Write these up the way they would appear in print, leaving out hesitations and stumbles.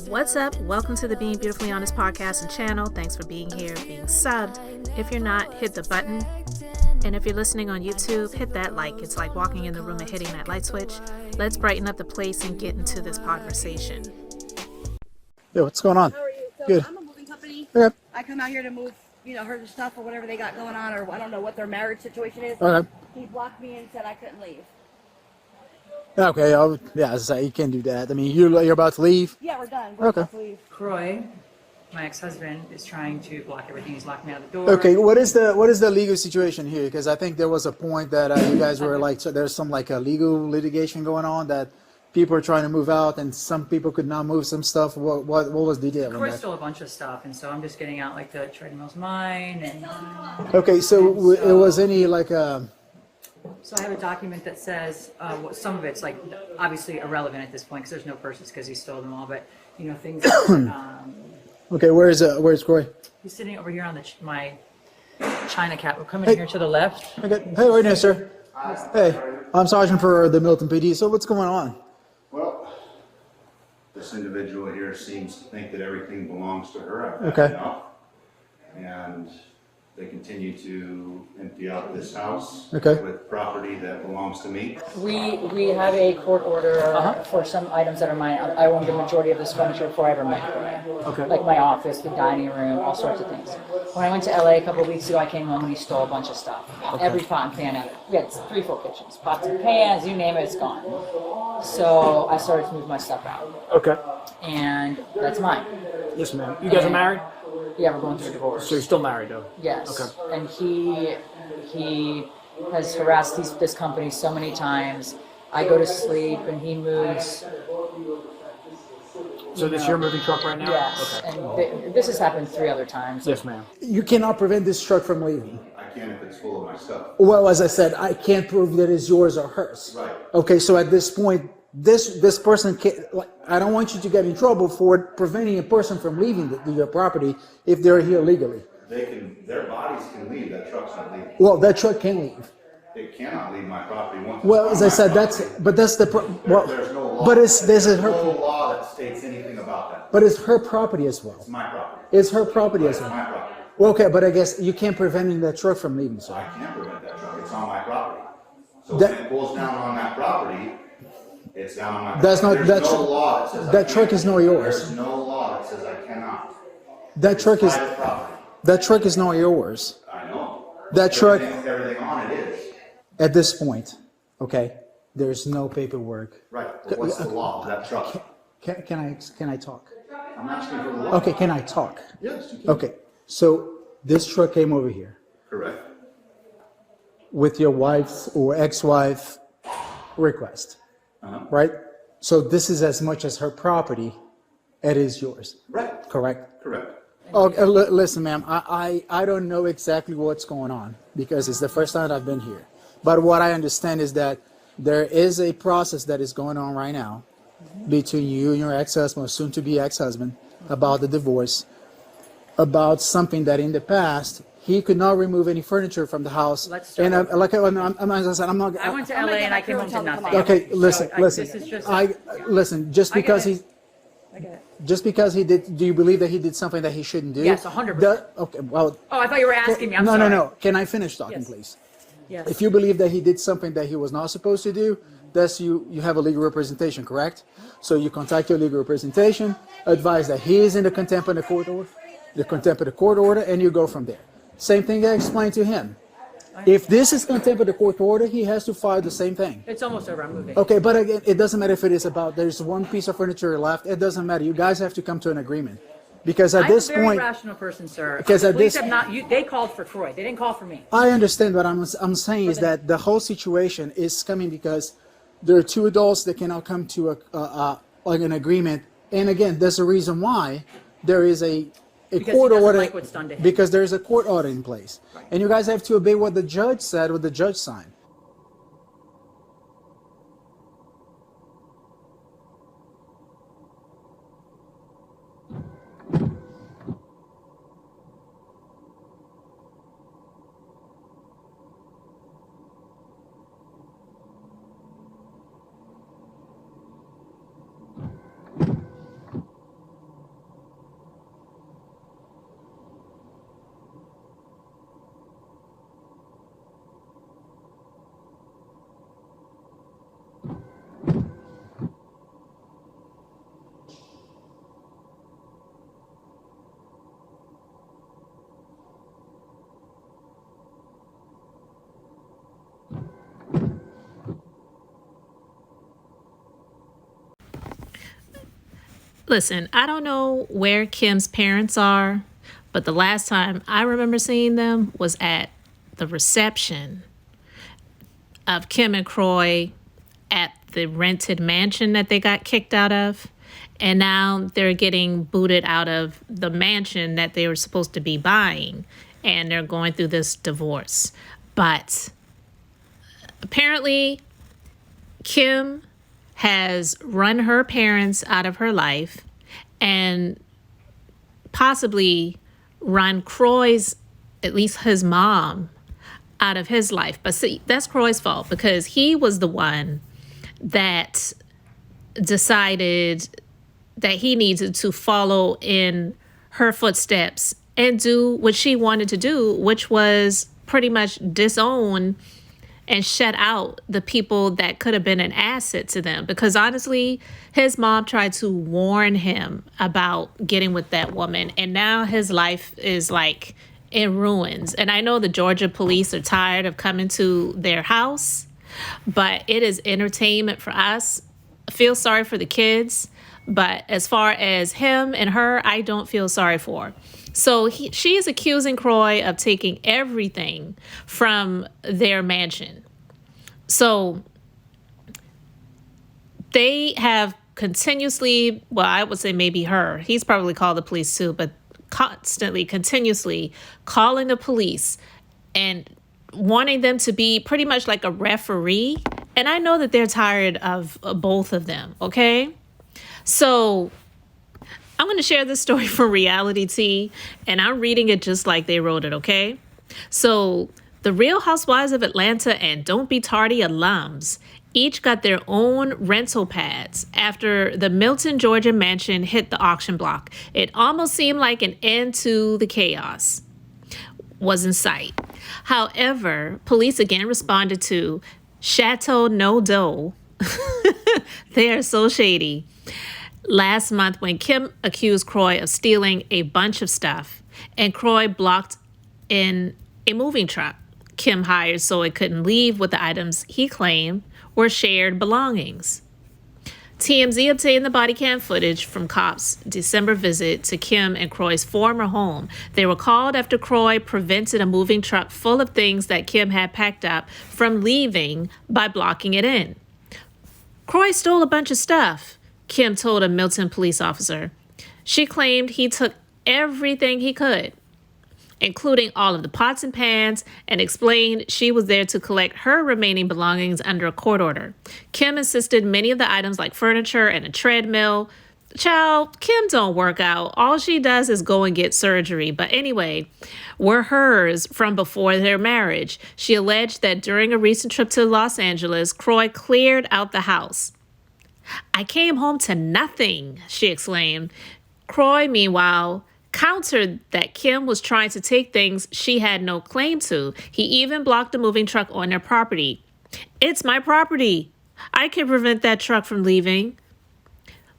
What's up? Welcome to the Being Beautifully Honest podcast and channel. Thanks for being here, being subbed. If you're not, hit the button. And if you're listening on YouTube, hit that like. It's like walking in the room and hitting that light switch. Let's brighten up the place and get into this conversation. Yo, what's going on? How are you? So Good. I'm a moving company. Okay. I come out here to move, her stuff or whatever they got going on, or I don't know what their marriage situation is. Okay. He blocked me and said I couldn't leave. Okay. Yeah, as I say, you can't do that. I mean, you're about to leave. Yeah, we're done. We're Okay. about to leave. Kroy, my ex-husband, is trying to block everything. He's locked me out of the door. Okay. What is the legal situation here? Because I think there was a point that you guys were like, so there's some like a legal litigation going on that people are trying to move out, and some people could not move some stuff. What was the deal? Kroy stole a bunch of stuff, and so I'm just getting out like the treadmill's mine, and Okay. So it was any like so I have a document that says some of it's like obviously irrelevant at this point because there's no purses because he stole them all, but things. Okay. Where's Kroy? He's sitting over here on my China cat. We're coming here to the left. Okay. Hey, right now, sir. Hey, I'm Sergeant for the Milton PD. So what's going on? Well, this individual here seems to think that everything belongs to her. I've Okay. had enough. And they continue to empty out this house Okay. with property that belongs to me. We have a court order for some items that are mine. I own the majority of this furniture before I ever met Kroy. Okay. Like my office, the dining room, all sorts of things. When I went to LA a couple of weeks ago, I came home and he stole a bunch of stuff. Every pot and pan ever. We had 3 full kitchens, pots and pans, you name it, it's gone. So I started to move my stuff out, Okay. and that's mine. Yes, ma'am. You guys are married? Yeah, we're going through a divorce. So you're still married, though? Yes. Okay. And he has harassed this company so many times. I go to sleep and he moves. So this your moving truck right now? Yes. Okay. And this has happened 3 other times. Yes, ma'am. You cannot prevent this truck from leaving. I can if it's full of my stuff. Well, as I said, I can't prove that it's yours or hers. Right. Okay, so at this point, this person can't. Like, I don't want you to get in trouble for preventing a person from leaving your property if they're here legally. Their bodies can leave, that truck's not leaving. Well, that truck can leave. It cannot leave my property once. Well, it's as I on said, my property. that's the well. There's no law. But there's There's her. no law that states anything about that. But it's her property as well. It's my property. It's her property as It's well. my property. Well, okay, but I guess you can't prevent that truck from leaving, sir. I can't prevent that truck. It's on my property. So That- when it pulls down on that property, it's down on my That's property. not- There's that no tr- law that says I that truck can't. is not yours. There's no law that says I cannot. That truck is Private property. that truck is not yours. I know. That truck. Everything on it is. At this point, okay, there's no paperwork. Right. But what's the law of that truck? Can I talk? I'm asking for the law. Okay, can I talk? Yes, you can. Okay, so this truck came over here Correct. with your wife's or ex-wife request, right? So this is as much as her property, it is yours, Right. correct? Correct. Okay, listen, ma'am, I don't know exactly what's going on because it's the first time I've been here. But what I understand is that there is a process that is going on right now between you and your ex-husband, or soon-to-be ex-husband, about the divorce, about something that in the past he could not remove any furniture from the house. Let's start And over. as I said, I'm not. I went to I'm LA gonna and get I my came crew home and to tell them to nothing. come out. Okay, listen, So listen. this is just Listen. Just I get because it. he, I get it. just because he did, do you believe that he did something that he shouldn't do? Yes, 100%. Okay, well. Oh, I thought you were asking me. I'm no, sorry. no. Can I finish talking, Yes. please? Yes. If you believe that he did something that he was not supposed to do, that's you have a legal representation, correct? So you contact your legal representation, advise that he is in the contempt of the court order, and you go from there. Same thing I explained to him. If this is contempt of the court order, he has to file the same thing. It's almost over. I'm moving. Okay, but again, it doesn't matter if it is about there's one piece of furniture left. It doesn't matter. You guys have to come to an agreement, because at this I'm a very point, rational person, sir. Because The at police this- have not. They called for Kroy. They didn't call for me. I understand what I'm saying is that the whole situation is coming because there are two adults that cannot come to like an agreement, and again, there's a reason why there is a Because court he doesn't order like what's done to him. because there's a court order in place, and you guys have to obey what the judge said, what the judge signed. Listen, I don't know where Kim's parents are, but the last time I remember seeing them was at the reception of Kim and Kroy at the rented mansion that they got kicked out of. And now they're getting booted out of the mansion that they were supposed to be buying. And they're going through this divorce. But apparently, Kim has run her parents out of her life and possibly run Kroy's, at least his mom, out of his life. But see, that's Kroy's fault because he was the one that decided that he needed to follow in her footsteps and do what she wanted to do, which was pretty much disown and shut out the people that could have been an asset to them. Because honestly, his mom tried to warn him about getting with that woman, and now his life is like in ruins. And I know the Georgia police are tired of coming to their house, but it is entertainment for us. I feel sorry for the kids, but as far as him and her, I don't feel sorry for. So she is accusing Kroy of taking everything from their mansion. So they have continuously, well, I would say maybe her, he's probably called the police too, but continuously calling the police and wanting them to be pretty much like a referee. And I know that they're tired of both of them, okay? So I'm going to share this story from Reality Tea, and I'm reading it just like they wrote it, okay? So the Real Housewives of Atlanta and Don't Be Tardy alums each got their own rental pads after the Milton, Georgia mansion hit the auction block. It almost seemed like an end to the chaos was in sight. However, police again responded to Chateau No Dough. They are so shady. Last month when Kim accused Kroy of stealing a bunch of stuff and Kroy blocked in a moving truck Kim hired so it couldn't leave with the items he claimed were shared belongings. TMZ obtained the body cam footage from cops' December visit to Kim and Kroy's former home. They were called after Kroy prevented a moving truck full of things that Kim had packed up from leaving by blocking it in. Kroy stole a bunch of stuff, Kim told a Milton police officer. She claimed he took everything he could, including all of the pots and pans, and explained she was there to collect her remaining belongings under a court order. Kim insisted many of the items like furniture and a treadmill. Child, Kim don't work out. All she does is go and get surgery. But anyway, were hers from before their marriage. She alleged that during a recent trip to Los Angeles, Kroy cleared out the house. I came home to nothing, she exclaimed. Kroy, meanwhile, countered that Kim was trying to take things she had no claim to. He even blocked a moving truck on their property. It's my property. I can prevent that truck from leaving.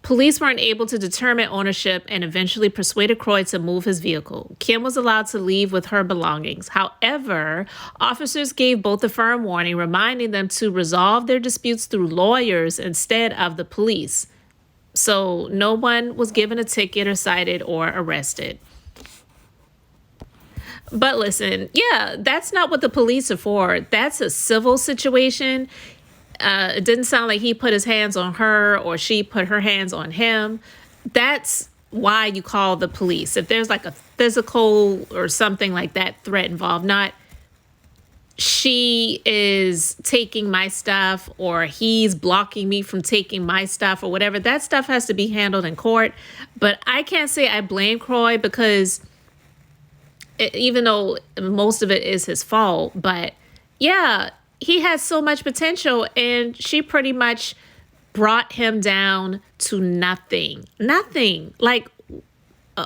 Police weren't able to determine ownership and eventually persuaded Kroy to move his vehicle. Kim was allowed to leave with her belongings. However, officers gave both a firm warning, reminding them to resolve their disputes through lawyers instead of the police. So no one was given a ticket or cited or arrested. But listen, yeah, that's not what the police are for. That's a civil situation. It didn't sound like he put his hands on her or she put her hands on him. That's why you call the police. If there's like a physical or something like that threat involved, not she is taking my stuff or he's blocking me from taking my stuff or whatever, that stuff has to be handled in court. But I can't say I blame Kroy because even though most of it is his fault, but yeah, he has so much potential and she pretty much brought him down to nothing. Nothing. Like,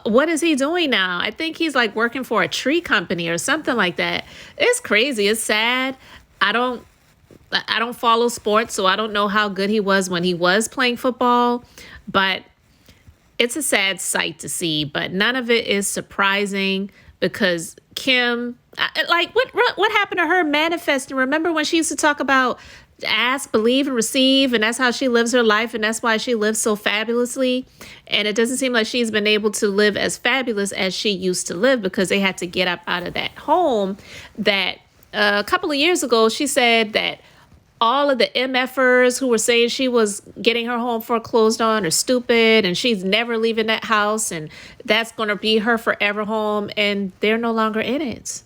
what is he doing now? I think he's like working for a tree company or something like that. It's crazy. It's sad. I don't follow sports, so I don't know how good he was when he was playing football, but it's a sad sight to see. But none of it is surprising because Kim, like what happened to her manifesting? Remember when she used to talk about ask, believe, and receive, and that's how she lives her life, and that's why she lives so fabulously. And it doesn't seem like she's been able to live as fabulous as she used to live because they had to get up out of that home that a couple of years ago, she said that all of the MFers who were saying she was getting her home foreclosed on are stupid and she's never leaving that house and that's going to be her forever home, and they're no longer in it.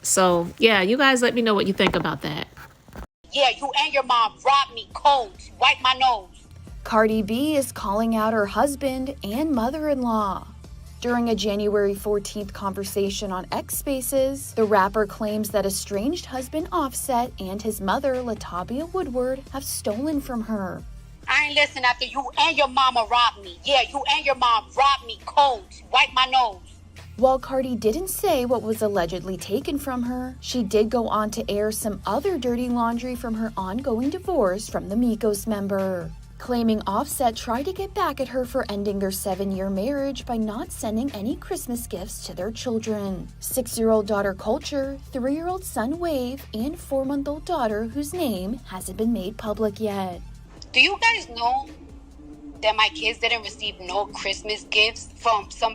So, yeah, you guys let me know what you think about that. Yeah, you and your mom robbed me cold. Wipe my nose. Cardi B is calling out her husband and mother-in-law. During a January 14th conversation on X Spaces, the rapper claims that estranged husband Offset and his mother, Latavia Woodward, have stolen from her. I ain't listen after you and your mama robbed me. Yeah, you and your mom robbed me cold. Wipe my nose. While Cardi didn't say what was allegedly taken from her, she did go on to air some other dirty laundry from her ongoing divorce from the Migos member, claiming Offset tried to get back at her for ending their 7-year marriage by not sending any Christmas gifts to their children. 6-year-old daughter Culture, 3-year-old son Wave, and 4-month-old daughter whose name hasn't been made public yet. Do you guys know that my kids didn't receive no Christmas gifts from some...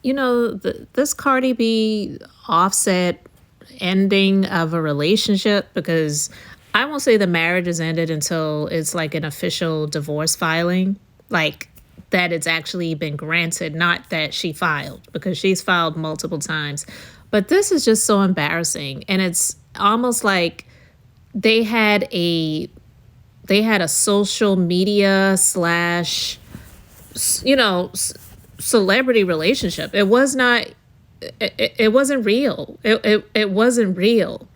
You know, this Cardi B Offset ending of a relationship, because I won't say the marriage is ended until it's like an official divorce filing, like that it's actually been granted, not that she filed, because she's filed multiple times. But this is just so embarrassing. And it's almost like they had a social media slash, you know, celebrity relationship. It was not, it wasn't real. It wasn't real.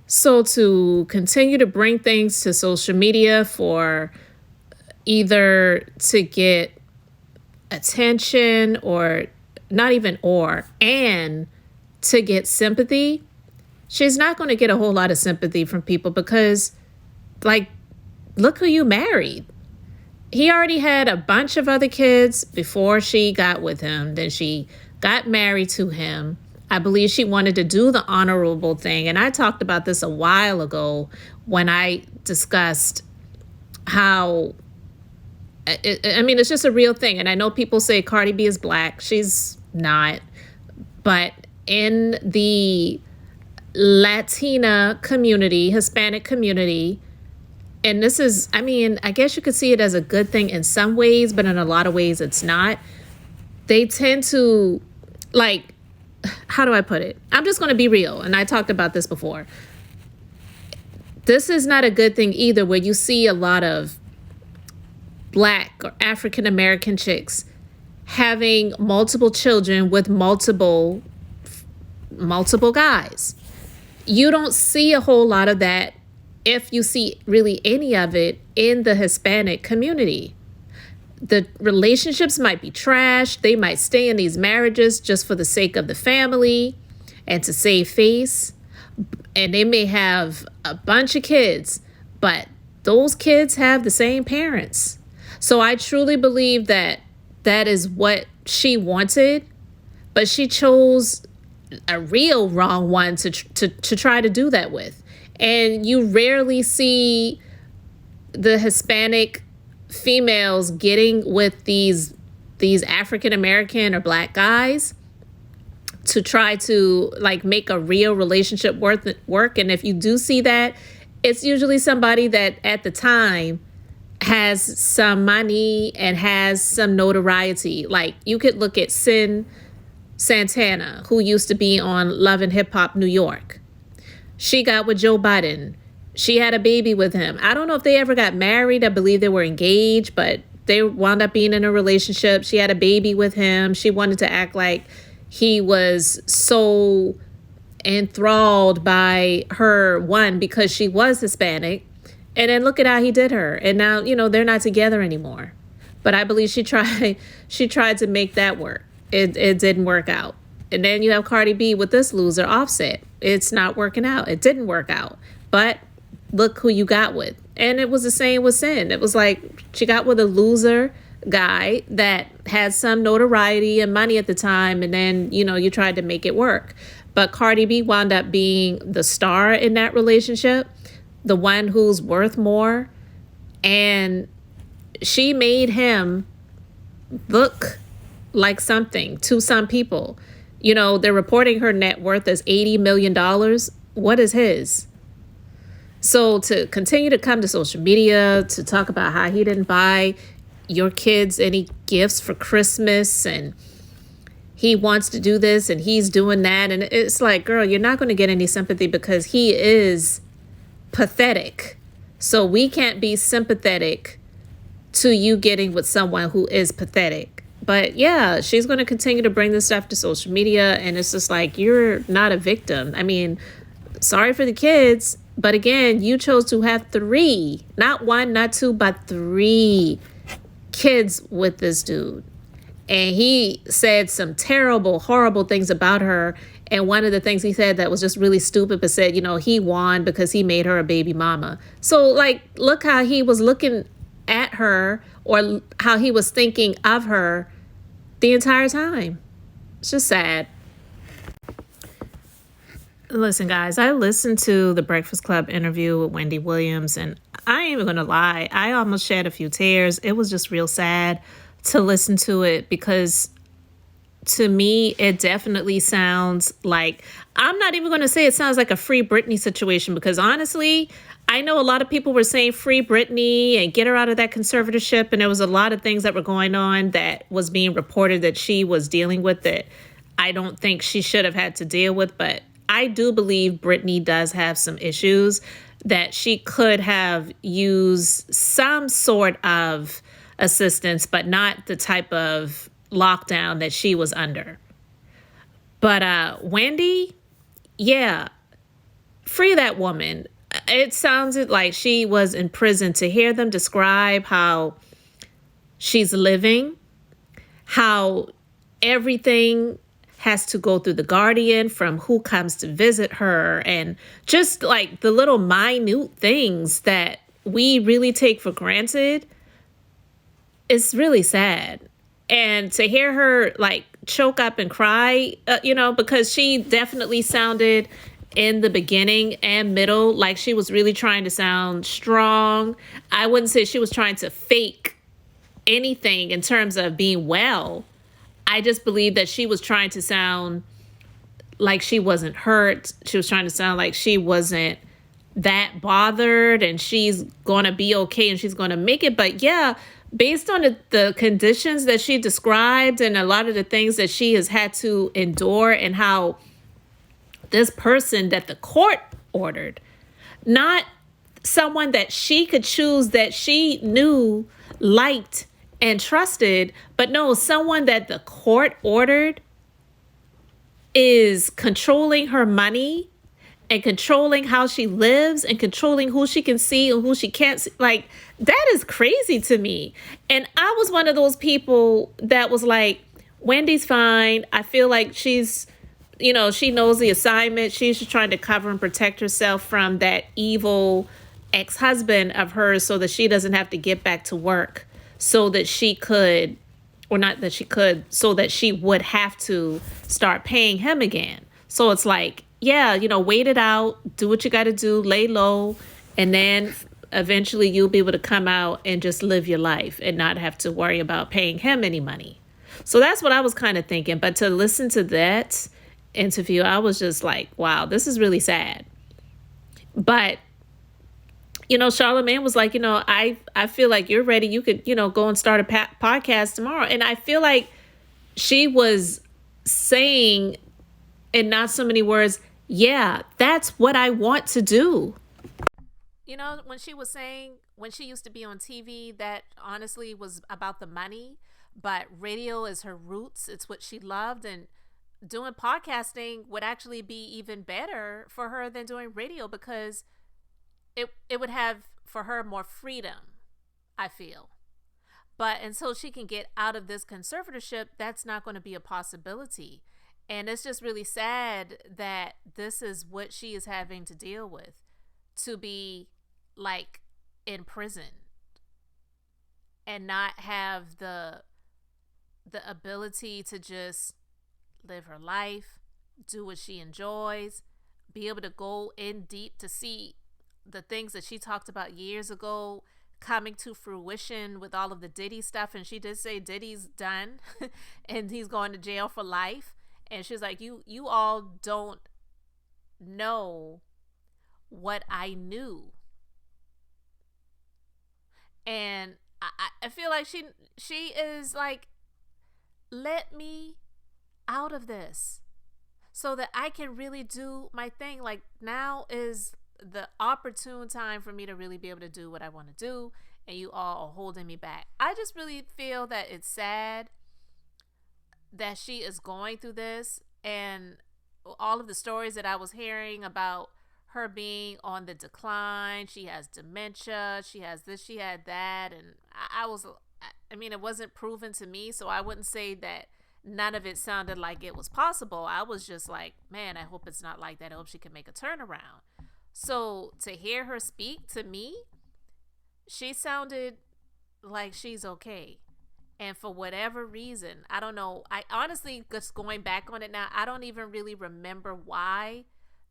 So to continue to bring things to social media for either to get attention or not even and to get sympathy, she's not going to get a whole lot of sympathy from people because, like, look who you married. He already had a bunch of other kids before she got with him. Then she got married to him. I believe she wanted to do the honorable thing. And I talked about this a while ago when I discussed how, it's just a real thing. And I know people say Cardi B is black. She's not. But in the Latina community, Hispanic community, and this is, I guess you could see it as a good thing in some ways, but in a lot of ways it's not. They tend to, like, how do I put it? I'm just going to be real. And I talked about this before. This is not a good thing either, where you see a lot of black or African American chicks having multiple children with multiple guys. You don't see a whole lot of that, if you see really any of it, in the Hispanic community. The relationships might be trashed. They might stay in these marriages just for the sake of the family and to save face. And they may have a bunch of kids, but those kids have the same parents. So I truly believe that that is what she wanted, but she chose a real wrong one to try to do that with. And you rarely see the Hispanic females getting with these African American or black guys to try to, like, make a real relationship work. And if you do see that, it's usually somebody that at the time has some money and has some notoriety. Like, you could look at Sin Santana, who used to be on Love and Hip Hop New York. She got with Joe Biden. She had a baby with him. I don't know if they ever got married. I believe they were engaged, but they wound up being in a relationship. She had a baby with him. She wanted to act like he was so enthralled by her, one, because she was Hispanic. And then look at how he did her. And now, they're not together anymore. But I believe she tried to make that work. It didn't work out. And then you have Cardi B with this loser, Offset. It's not working out. It didn't work out. But look who you got with. And it was the same with Sin. It was like she got with a loser guy that had some notoriety and money at the time. And then, you tried to make it work. But Cardi B wound up being the star in that relationship. the one who's worth more, and she made him look like something to some people. They're reporting her net worth as $80 million. What is his? So to continue to come to social media to talk about how he didn't buy your kids any gifts for Christmas, and he wants to do this and he's doing that. And it's like, girl, you're not going to get any sympathy because he is pathetic. So we can't be sympathetic to you getting with someone who is pathetic. But yeah, she's going to continue to bring this stuff to social media. And it's just like, you're not a victim. I mean, sorry for the kids. But again, you chose to have 3, not 1, not 2, but 3 kids with this dude. And he said some terrible, horrible things about her. And one of the things he said that was just really stupid, but said, he won because he made her a baby mama. So like, look how he was looking at her, or how he was thinking of her the entire time. It's just sad. Listen, guys, I listened to the Breakfast Club interview with Wendy Williams, and I ain't even gonna lie, I almost shed a few tears. It was just real sad to listen to it, because to me, it definitely sounds like, I'm not even gonna say it sounds like a Free Britney situation, because honestly, I know a lot of people were saying free Britney and get her out of that conservatorship. And there was a lot of things that were going on that was being reported that she was dealing with that I don't think she should have had to deal with. But I do believe Britney does have some issues that she could have used some sort of assistance, but not the type of lockdown that she was under. But Wendy, yeah, free that woman. It sounded like she was in prison. To hear them describe how she's living, how everything has to go through the guardian, from who comes to visit her, and just like the little minute things that we really take for granted, it's really sad. And to hear her like choke up and cry, because she definitely sounded in the beginning and middle like she was really trying to sound strong. I wouldn't say she was trying to fake anything in terms of being well. I just believe that she was trying to sound like she wasn't hurt. She was trying to sound like she wasn't that bothered and she's going to be okay and she's going to make it. But yeah, based on the conditions that she described and a lot of the things that she has had to endure, and how this person that the court ordered, not someone that she could choose, that she knew, liked, and trusted, but no, someone that the court ordered is controlling her money and controlling how she lives and controlling who she can see and who she can't see. Like, that is crazy to me. And I was one of those people that was like, Wendy's fine. I feel like she's, she knows the assignment. She's just trying to cover and protect herself from that evil ex-husband of hers so that she doesn't have to get back to work, so that she could, or not that she could, so that she would have to start paying him again. So it's like, yeah, wait it out, do what you got to do, lay low, and then eventually you'll be able to come out and just live your life and not have to worry about paying him any money. So that's what I was kind of thinking. But to listen to that interview, I was just like, wow, this is really sad. But Charlamagne was like, I feel like you're ready. You could, go and start a podcast tomorrow. And I feel like she was saying, in not so many words, yeah, that's what I want to do. When she was saying, when she used to be on TV, that honestly was about the money, but radio is her roots. It's what she loved. And doing podcasting would actually be even better for her than doing radio, because it would have for her more freedom, I feel. But until she can get out of this conservatorship, that's not going to be a possibility. And it's just really sad that this is what she is having to deal with, to be like in prison and not have the ability to just live her life, do what she enjoys, be able to go in deep to see the things that she talked about years ago coming to fruition with all of the Diddy stuff. And she did say Diddy's done and he's going to jail for life. And she's like, you all don't know what I knew. And I feel like she is like, let me out of this so that I can really do my thing. Like, now is the opportune time for me to really be able to do what I want to do, and you all are holding me back. I just really feel that it's sad that she is going through this, and all of the stories that I was hearing about her being on the decline. She has dementia, she has this, she had that, and I mean, it wasn't proven to me, so I wouldn't say that none of it sounded like it was possible. I was just like, man, I hope it's not like that. I hope she can make a turnaround. So to hear her speak to me, she sounded like she's okay. And for whatever reason, I don't know. I honestly, just going back on it now, I don't even really remember why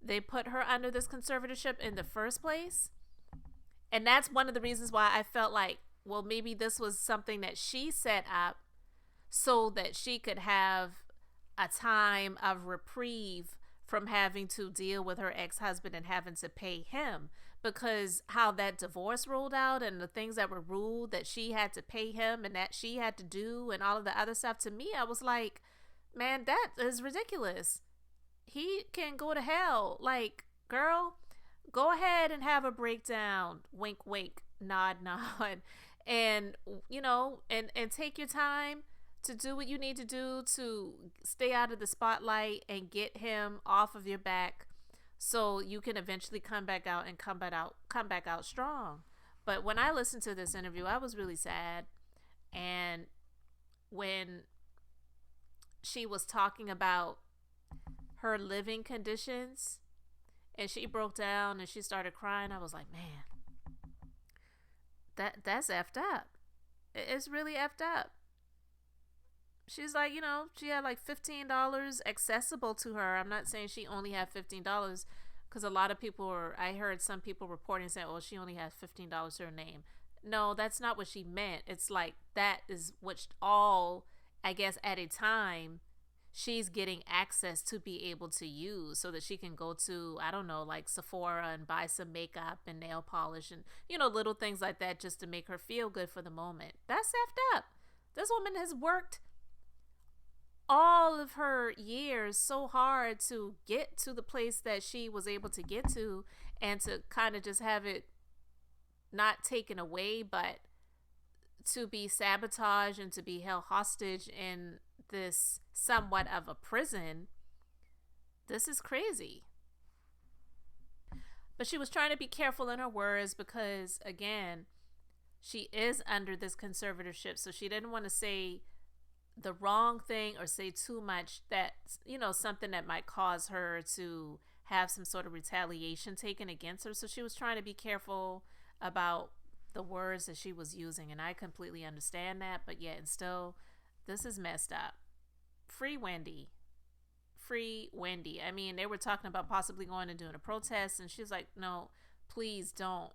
they put her under this conservatorship in the first place. And that's one of the reasons why I felt like, well, maybe this was something that she set up so that she could have a time of reprieve from having to deal with her ex-husband and having to pay him, because how that divorce rolled out and the things that were ruled that she had to pay him and that she had to do and all of the other stuff, to me, I was like, man, that is ridiculous. He can go to hell. Like, girl, go ahead and have a breakdown. Wink, wink, nod, nod. And, you know, and take your time to do what you need to do to stay out of the spotlight and get him off of your back so you can eventually come back out and come back out strong. But when I listened to this interview, I was really sad. And when she was talking about her living conditions and she broke down and she started crying, I was like, man, that's effed up. It's really effed up. She's like, you know, she had like $15 accessible to her. I'm not saying she only had $15, because a lot of people I heard some people reporting saying, oh, she only has $15 to her name. No, that's not what she meant. It's like, that is what all, I guess, at a time, she's getting access to be able to use so that she can go to, I don't know, like Sephora and buy some makeup and nail polish and, you know, little things like that just to make her feel good for the moment. That's effed up. This woman has worked all of her years so hard to get to the place that she was able to get to, and to kind of just have it not taken away, but to be sabotaged and to be held hostage in this somewhat of a prison. This is crazy. But she was trying to be careful in her words because, again, she is under this conservatorship, so she didn't want to say the wrong thing or say too much that's, you know, something that might cause her to have some sort of retaliation taken against her. So she was trying to be careful about the words that she was using, and I completely understand that. But yet, and still, this is messed up. Free Wendy. Free Wendy. I mean, they were talking about possibly going and doing a protest, and she's like, no, please don't.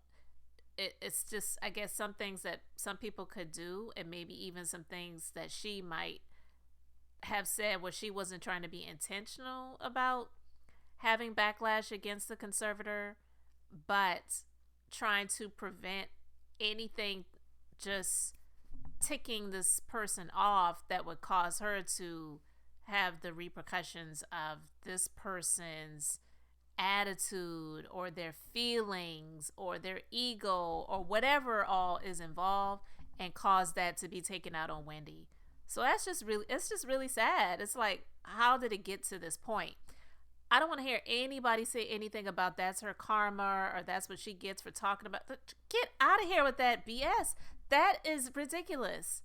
It's just, I guess, some things that some people could do, and maybe even some things that she might have said where she wasn't trying to be intentional about having backlash against the conservator, but trying to prevent anything just ticking this person off that would cause her to have the repercussions of this person's attitude or their feelings or their ego or whatever all is involved, and cause that to be taken out on Wendy. So it's just really sad. It's like, how did it get to this point? I don't want to hear anybody say anything about that's her karma or that's what she gets for talking about. Get out of here with that BS. That is ridiculous.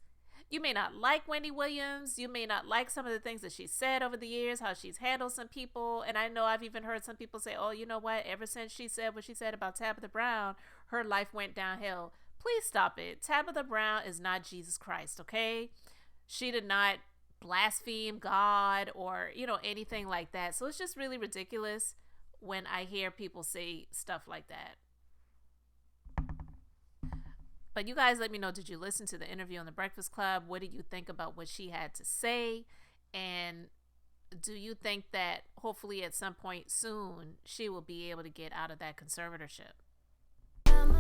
You may not like Wendy Williams. You may not like some of the things that she said over the years, how she's handled some people. And I know I've even heard some people say, oh, you know what? Ever since she said what she said about Tabitha Brown, her life went downhill. Please stop it. Tabitha Brown is not Jesus Christ, okay? She did not blaspheme God or, you know, anything like that. So it's just really ridiculous when I hear people say stuff like that. But you guys let me know, did you listen to the interview on the Breakfast Club? What did you think about what she had to say? And do you think that hopefully at some point soon she will be able to get out of that conservatorship?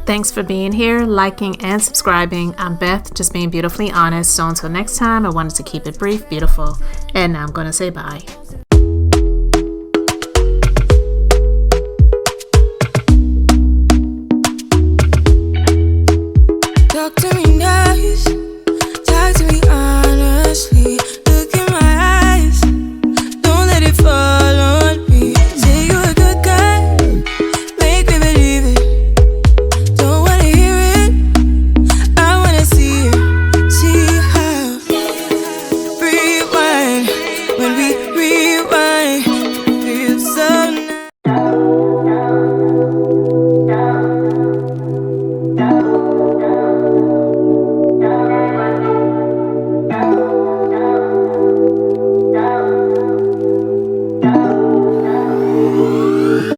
Thanks for being here, liking, and subscribing. I'm Beth, just being beautifully honest. So until next time, I wanted to keep it brief, beautiful, and now I'm going to say bye.